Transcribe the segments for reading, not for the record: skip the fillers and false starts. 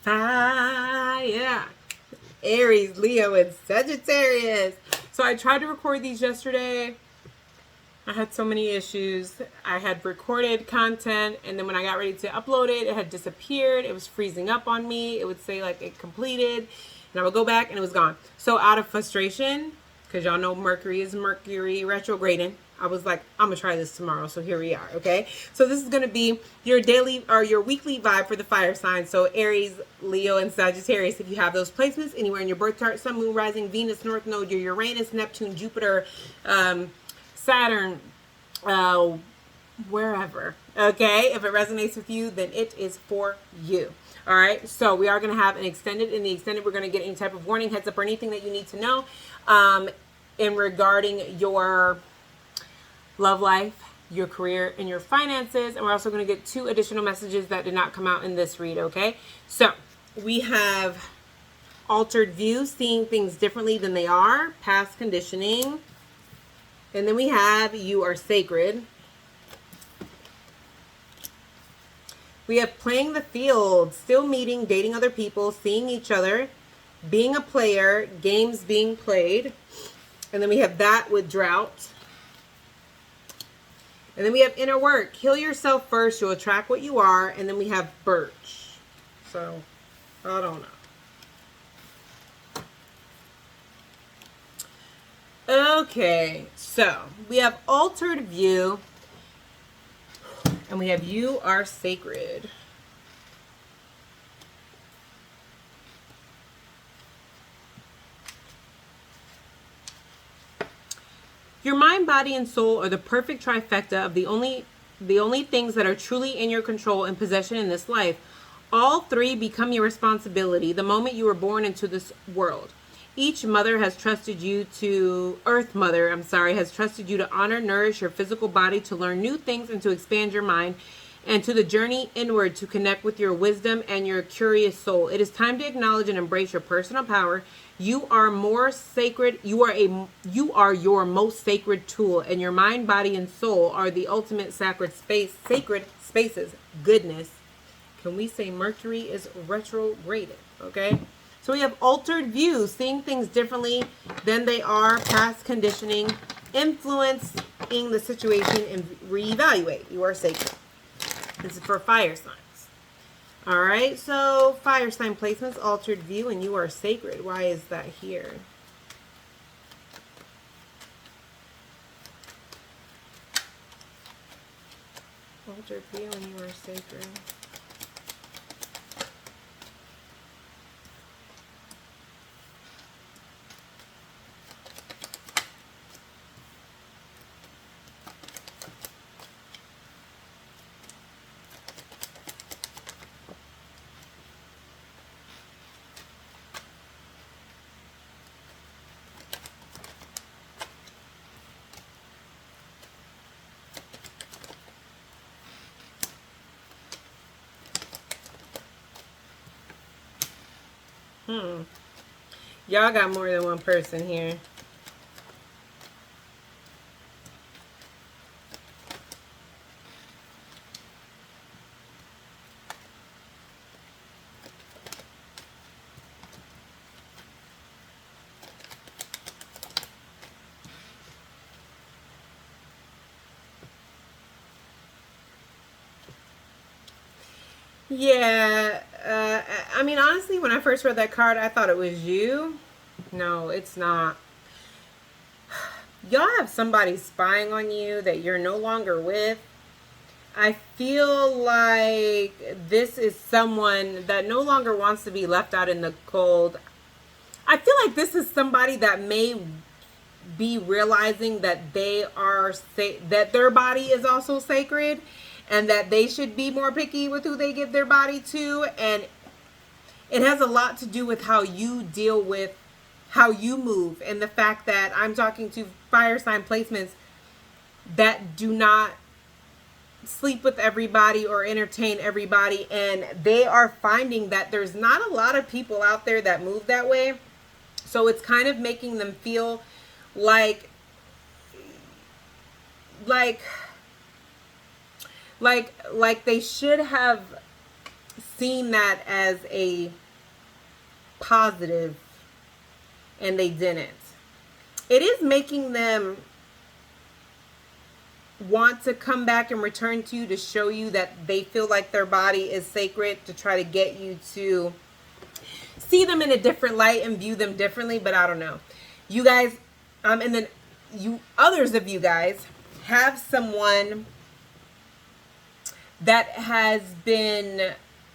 Fire. Aries, Leo, and Sagittarius. So I tried to record these yesterday. I had so many issues. I had recorded content, and then when I got ready to upload it, it had disappeared. It was freezing up on me. It would say like it completed, and I would go back and it was gone. So out of frustration, because y'all know Mercury is Mercury retrograding, I was like, I'm gonna try this tomorrow. So here we are. Okay. So this is gonna be your daily or your weekly vibe for the fire signs. So Aries, Leo, and Sagittarius. If you have those placements anywhere in your birth chart, Sun, Moon, Rising, Venus, North Node, your Uranus, Neptune, Jupiter, Saturn, uh, wherever. Okay. If it resonates with you, then it is for you. All right. So we are going to have an extended. In the extended, we're going to get any type of warning, heads up, or anything that you need to know in regarding your love life, your career, and your finances. And we're also going to get 2 additional messages that did not come out in this read. Okay. So we have altered view, seeing things differently than they are, past conditioning. And then we have you are sacred. We have playing the field, still meeting, dating other people, seeing each other, being a player, games being played. And then we have that with drought. And then we have inner work. Heal yourself first. You'll attract what you are. And then we have birch. So, I don't know. Okay, so we have altered view, and we have you are sacred. Your mind, body, and soul are the perfect trifecta of the only things that are truly in your control and possession in this life. All 3 become your responsibility the moment you were born into this world. Each mother has trusted you to, Earth Mother, has trusted you to honor, nourish your physical body, to learn new things and to expand your mind, and to the journey inward to connect with your wisdom and your curious soul. It is time to acknowledge and embrace your personal power. You are more sacred. You are your most sacred tool, and your mind, body, and soul are the ultimate sacred spaces. Goodness. Can we say Mercury is retrograded? Okay. So we have altered views, seeing things differently than they are, past conditioning, influencing the situation, and reevaluate. You are sacred. This is for fire signs. All right, so fire sign placements, altered view, and you are sacred. Why is that here? Altered view, and you are sacred. Y'all got more than one person here. Yeah, I mean, honestly, when I first read that card, I thought it was you. No, it's not. Y'all have somebody spying on you that you're no longer with. I feel like this is someone that no longer wants to be left out in the cold. I feel like this is somebody that may be realizing that they are that their body is also sacred, and that they should be more picky with who they give their body to. And it has a lot to do with how you deal with how you move, and the fact that I'm talking to fire sign placements that do not sleep with everybody or entertain everybody, and they are finding that there's not a lot of people out there that move that way. So it's kind of making them feel like they should have seen that as a positive, and they didn't. It is making them want to come back and return to you to show you that they feel like their body is sacred, to try to get you to see them in a different light and view them differently. But I don't know. You guys, and then others of you guys have someone that has been,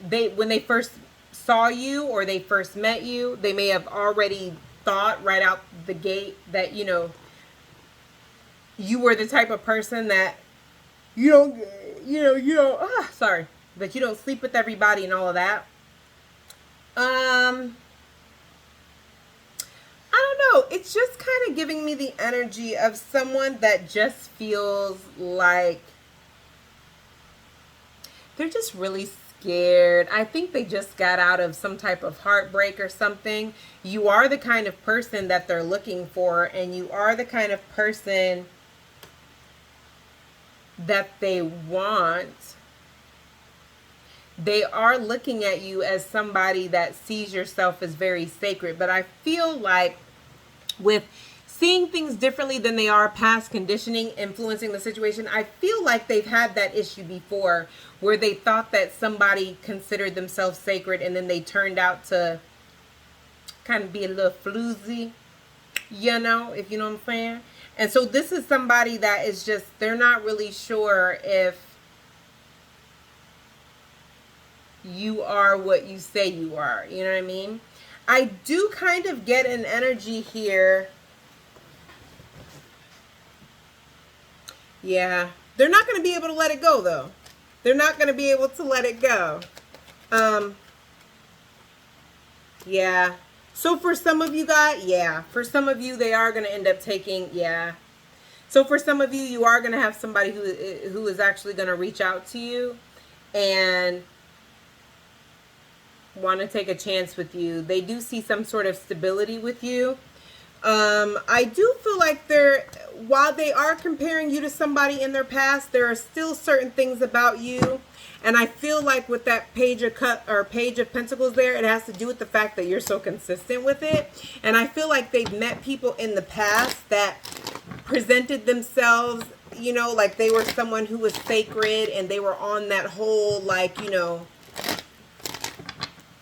when they first saw you or they first met you, they may have already thought right out the gate that, you know, you were the type of person that you don't sleep with everybody and all of that. I don't know. It's just kind of giving me the energy of someone that just feels like they're just really scared. I think they just got out of some type of heartbreak or something. You are the kind of person that they're looking for, and you are the kind of person that they want. They are looking at you as somebody that sees yourself as very sacred. But I feel like with seeing things differently than they are, past conditioning influencing the situation, I feel like they've had that issue before where they thought that somebody considered themselves sacred and then they turned out to kind of be a little floozy, you know, if you know what I'm saying. And so this is somebody that is just, they're not really sure if you are what you say you are. You know what I mean? I do kind of get an energy here. Yeah. They're not going to be able to let it go, though. They're not going to be able to let it go. Yeah. So for some of you guys, yeah. For some of you, they are going to end up taking, yeah. So for some of you, you are going to have somebody who is actually going to reach out to you and want to take a chance with you. They do see some sort of stability with you. I do feel like while they are comparing you to somebody in their past, there are still certain things about you. And I feel like with that page of Pentacles there, it has to do with the fact that you're so consistent with it. And I feel like they've met people in the past that presented themselves, you know, like they were someone who was sacred, and they were on that whole, like, you know,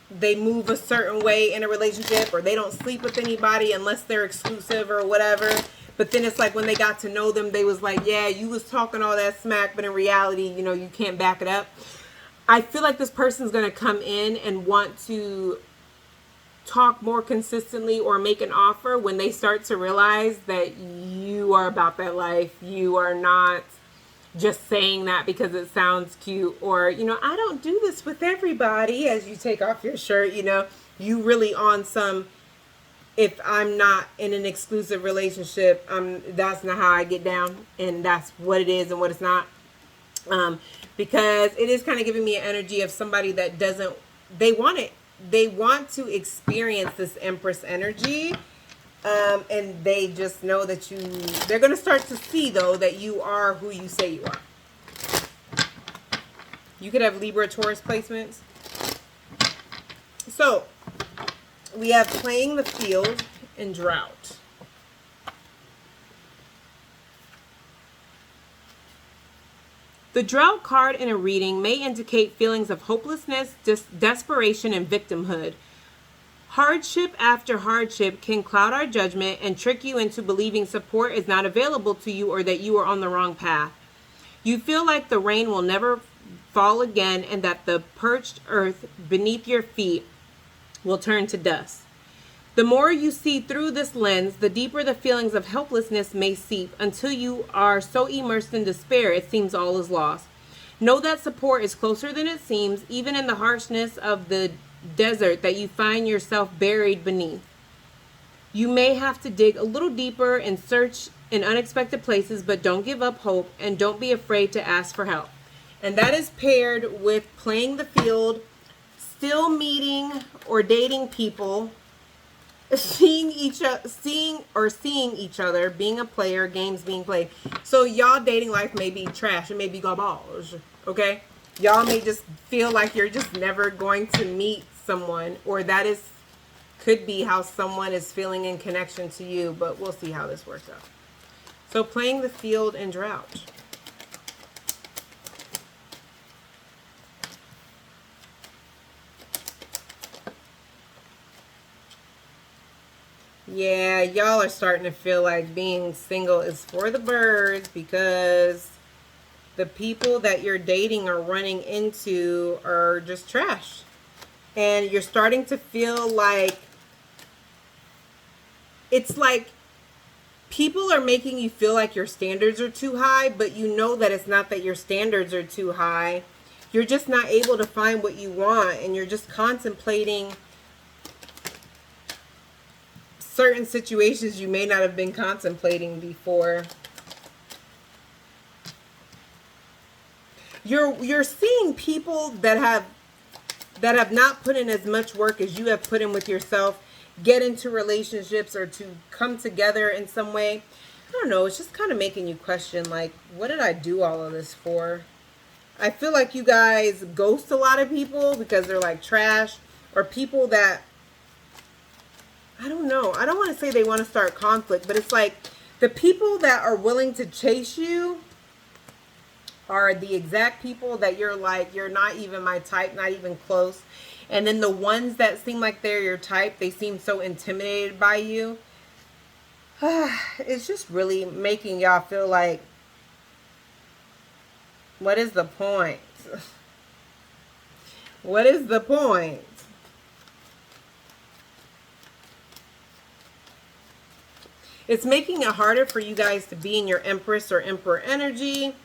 they move a certain way in a relationship, or they don't sleep with anybody unless they're exclusive or whatever. But then it's like when they got to know them, they was like, yeah, you was talking all that smack, but in reality, you know, you can't back it up. I feel like this person's going to come in and want to talk more consistently or make an offer when they start to realize that you are about that life. You are not just saying that because it sounds cute, or, you know, I don't do this with everybody, as you take off your shirt, you know, you really on some, if I'm not in an exclusive relationship, that's not how I get down, and that's what it is and what it's not. Because it is kind of giving me an energy of somebody that doesn't, they want to experience this Empress energy. And they just know that they're going to start to see, though, that you are who you say you are. You could have Libra, Taurus placements. So, we have playing the field and drought. The drought card in a reading may indicate feelings of hopelessness, desperation, and victimhood. Hardship after hardship can cloud our judgment and trick you into believing support is not available to you, or that you are on the wrong path. You feel like the rain will never fall again, and that the parched earth beneath your feet will turn to dust. The more you see through this lens, the deeper the feelings of helplessness may seep, until you are so immersed in despair it seems all is lost. Know that support is closer than it seems, even in the harshness of the desert that you find yourself buried beneath. You may have to dig a little deeper and search in unexpected places, but don't give up hope, and don't be afraid to ask for help. And that is paired with playing the field, still meeting or dating people, seeing each other, being a player, games being played. So y'all dating life may be trash, it may be garbage, okay? Y'all may just feel like you're just never going to meet someone, or that is could be how someone is feeling in connection to you, but we'll see how this works out. So playing the field in drought. Yeah, y'all are starting to feel like being single is for the birds, because the people that you're dating or running into are just trash. And you're starting to feel like it's like people are making you feel like your standards are too high, but you know that it's not that your standards are too high. You're just not able to find what you want, and you're just contemplating certain situations you may not have been contemplating before. You're seeing people that have not put in as much work as you have put in with yourself get into relationships or to come together in some way. I don't know, it's just kind of making you question, like, what did I do all of this for? I feel like you guys ghost a lot of people because they're like trash, or people that, I don't know, I don't want to say they want to start conflict, but it's like the people that are willing to chase you are the exact people that you're like, you're not even my type, not even close. And then the ones that seem like they're your type, they seem so intimidated by you. It's just really making y'all feel like, what is the point? What is the point? It's making it harder for you guys to be in your Empress or Emperor energy.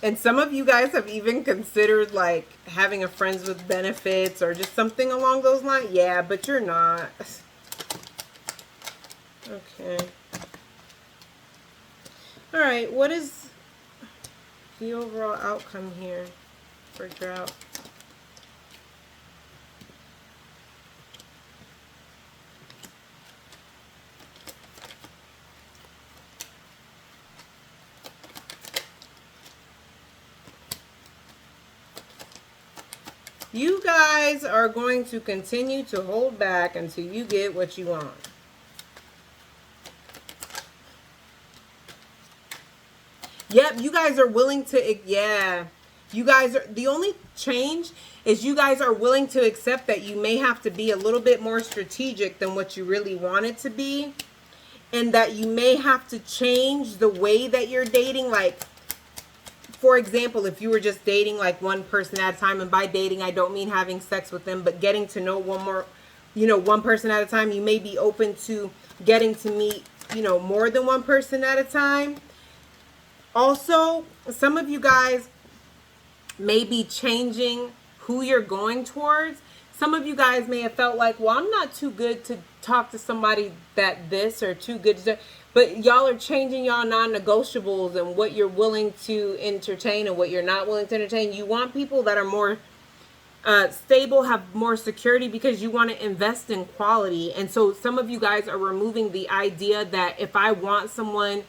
And some of you guys have even considered like having a friends with benefits or just something along those lines. Yeah, but you're not. Okay. All right, what is the overall outcome here for drought? You guys are going to continue to hold back until you get what you want. Yep, you guys are willing to, yeah. You guys are, the only change is you guys are willing to accept that you may have to be a little bit more strategic than what you really want it to be. And that you may have to change the way that you're dating. Like, for example, if you were just dating like one person at a time, and by dating, I don't mean having sex with them, but getting to know one person at a time, you may be open to getting to meet, more than one person at a time. Also, some of you guys may be changing who you're going towards. Some of you guys may have felt like, well, I'm not too good to talk to somebody that this, or too good to, but y'all are changing y'all non-negotiables and what you're willing to entertain and what you're not willing to entertain. You want people that are more stable, have more security, because you want to invest in quality. And so some of you guys are removing the idea that if I want someone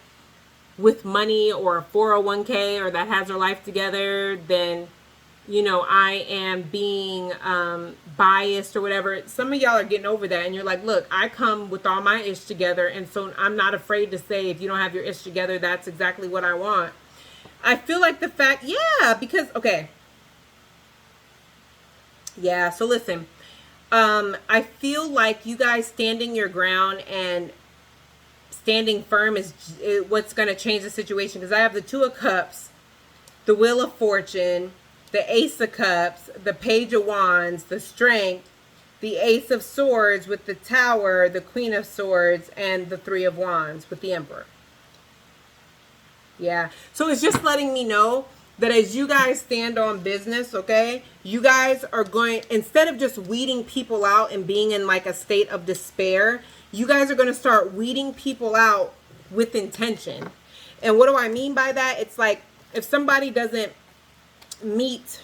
with money or a 401k or that has their life together, then I am being biased or whatever. Some of y'all are getting over that, and you're like, look, I come with all my ish together, and so I'm not afraid to say, if you don't have your ish together, that's exactly what I want. I feel like the fact, yeah, because, okay. Yeah, so listen, I feel like you guys standing your ground and standing firm is what's going to change the situation, because I have the Two of Cups, the Wheel of Fortune, the Ace of Cups, the Page of Wands, the Strength, the Ace of Swords with the Tower, the Queen of Swords, and the Three of Wands with the Emperor. Yeah. So it's just letting me know that as you guys stand on business, okay, you guys are going, instead of just weeding people out and being in like a state of despair, you guys are going to start weeding people out with intention. And what do I mean by that? It's like, if somebody doesn't meet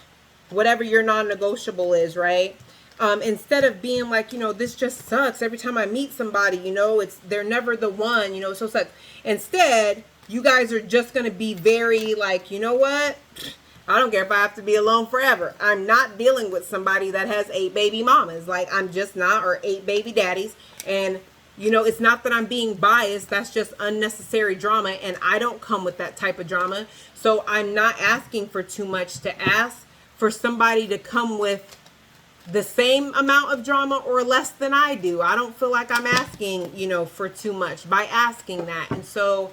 whatever your non-negotiable is, right? Instead of being like, this just sucks. Every time I meet somebody, they're never the one, so it sucks. Instead, you guys are just going to be very like, you know what? I don't care if I have to be alone forever. I'm not dealing with somebody that has 8 baby mamas. Like, I'm just not, or 8 baby daddies. And, you know, it's not that I'm being biased. That's just unnecessary drama. And I don't come with that type of drama. So I'm not asking for too much to ask for somebody to come with the same amount of drama or less than I do. I don't feel like I'm asking, you know, for too much by asking that. And so,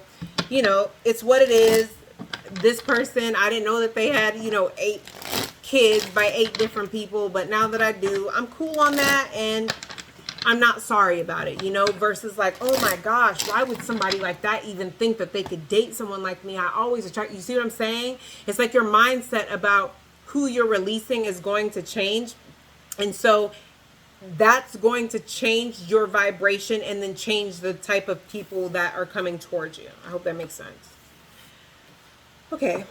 you know, it's what it is. This person, I didn't know that they had, you know, 8 kids by 8 different people, but now that I do, I'm cool on that, and I'm not sorry about it, you know, versus like, oh my gosh, why would somebody like that even think that they could date someone like me? I always attract, you see what I'm saying? It's like your mindset about who you're releasing is going to change, and so that's going to change your vibration and then change the type of people that are coming towards you. I hope that makes sense. Okay,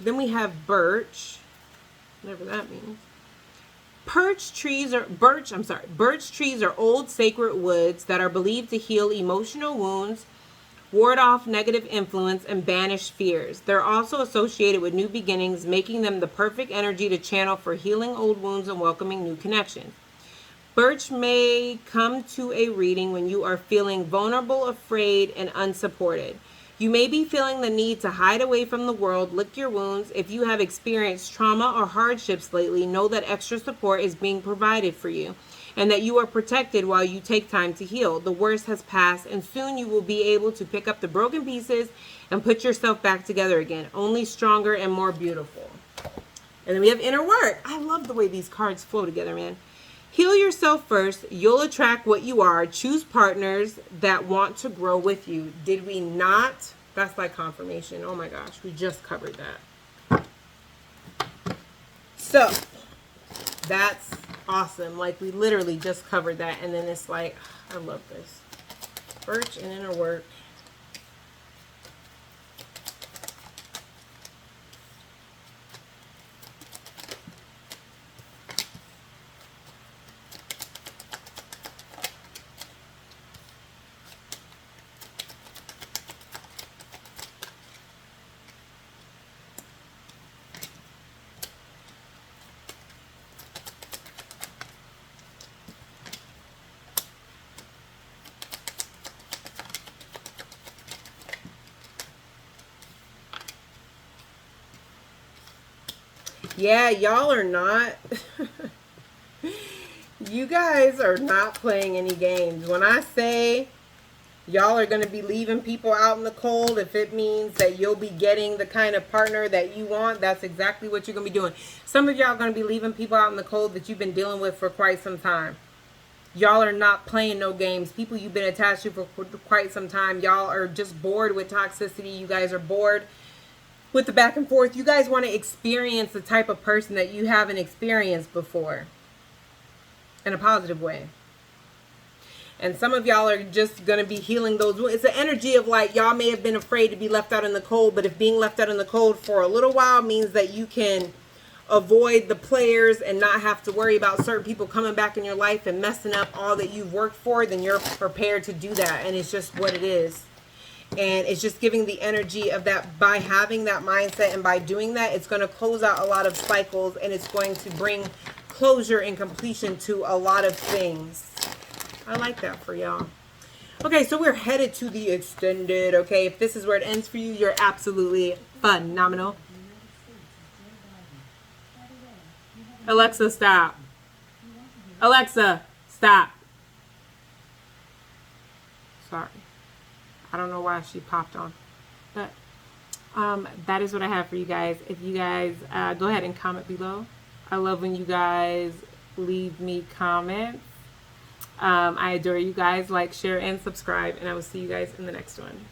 then we have birch, whatever that means. Birch trees are old sacred woods that are believed to heal emotional wounds, ward off negative influence, and banish fears. They're also associated with new beginnings, making them the perfect energy to channel for healing old wounds and welcoming new connections. Birch may come to a reading when you are feeling vulnerable, afraid, and unsupported. You may be feeling the need to hide away from the world, lick your wounds. If you have experienced trauma or hardships lately, know that extra support is being provided for you and that you are protected while you take time to heal. The worst has passed, and soon you will be able to pick up the broken pieces and put yourself back together again, only stronger and more beautiful. And then we have inner work. I love the way these cards flow together, man. Heal yourself first. You'll attract what you are. Choose partners that want to grow with you. Did we not? That's like confirmation. Oh my gosh, we just covered that. So, that's awesome. Like, we literally just covered that. And then it's like, I love this. Birch and inner work. Yeah, y'all are not, you guys are not playing any games. When I say y'all are going to be leaving people out in the cold, if it means that you'll be getting the kind of partner that you want, that's exactly what you're going to be doing. Some of y'all are going to be leaving people out in the cold that you've been dealing with for quite some time. Y'all are not playing no games. People you've been attached to for quite some time. Y'all are just bored with toxicity. You guys are bored with the back and forth. You guys want to experience the type of person that you haven't experienced before in a positive way. And some of y'all are just going to be healing those wounds. It's an energy of like, y'all may have been afraid to be left out in the cold, but if being left out in the cold for a little while means that you can avoid the players and not have to worry about certain people coming back in your life and messing up all that you've worked for, then you're prepared to do that. And it's just what it is. And it's just giving the energy of that. By having that mindset and by doing that, it's going to close out a lot of cycles, and it's going to bring closure and completion to a lot of things. I like that for y'all. Okay, so we're headed to the extended. Okay, if this is where it ends for you, you're absolutely phenomenal. Alexa, stop. Alexa, stop. Sorry. I don't know why she popped on. But that is what I have for you guys. If you guys go ahead and comment below. I love when you guys leave me comments. I adore you guys. Like, share, and subscribe. And I will see you guys in the next one.